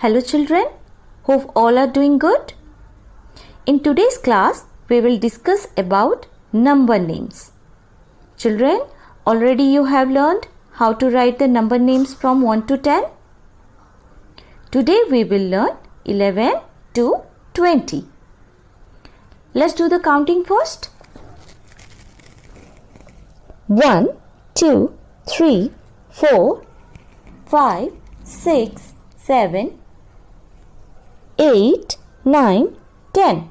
Hello children, hope all are doing good. In today's class, we will discuss about number names. Children, already you have learned how to write the number names from 1 to 10. Today we will learn 11 to 20. Let's do the counting first. 1, 2, 3, 4, 5, 6, 7, 8, 9, 10.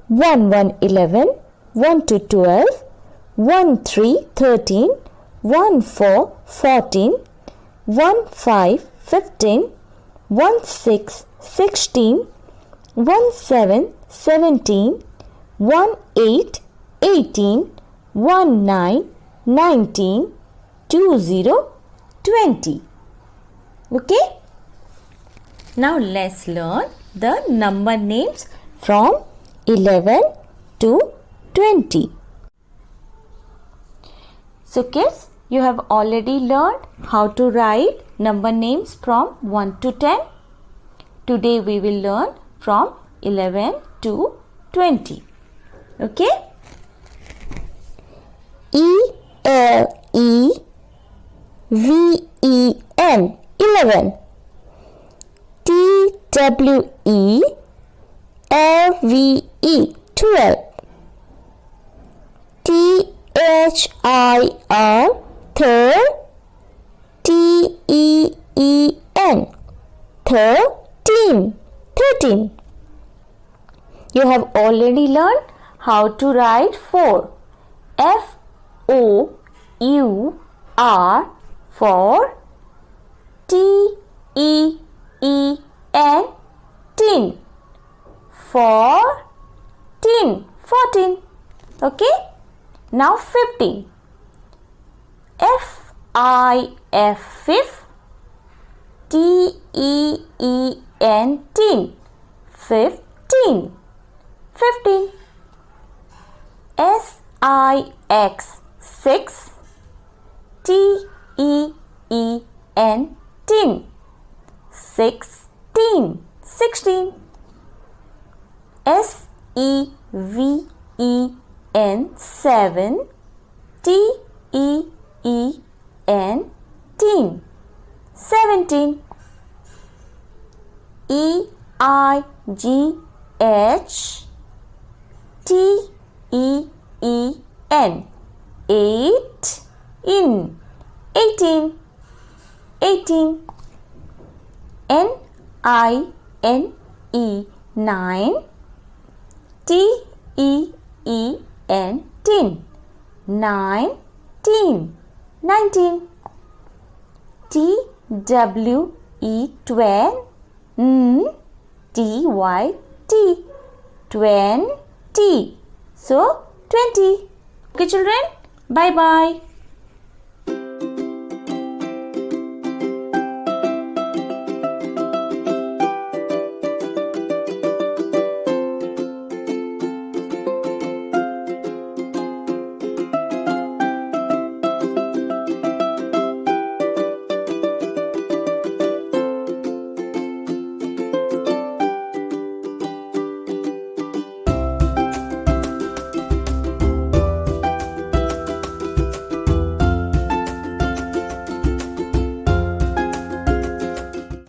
1, 11, 1, 2, 12, 1, 3, 13, 1, 4, 14, 1, 5, 15, 1, 6, 16, 1, 7, 17, 1, 8, 18, 1, 9, 19, 2, 0, 20. Okay? Now let's learn the number names from 11 to 20. So kids, you have already learned how to write number names from 1 to 10. Today we will learn from 11 to 20. Okay? E-L-E-V-E-N 11. T-W-E-L-V-E 12. T-H-I-R third. T-E-E-N 13. You have already learned how to write 4. F-O-U-R for T-E-E-N tin. 14. Okay? Now 15. F-I-F fifth. T-E-E-N tin. 15. S-I-X 6. T-E-E-N tin. 16. S-E-V-E-N 7. T-E-E-N tin. 17. E-I-G-H T-E-E-N 8 in 18. N-I-N-E 9. T-E-E-N tin. 19. T-W-E 20. T-Y-T 20. So 20. Okay children, bye bye.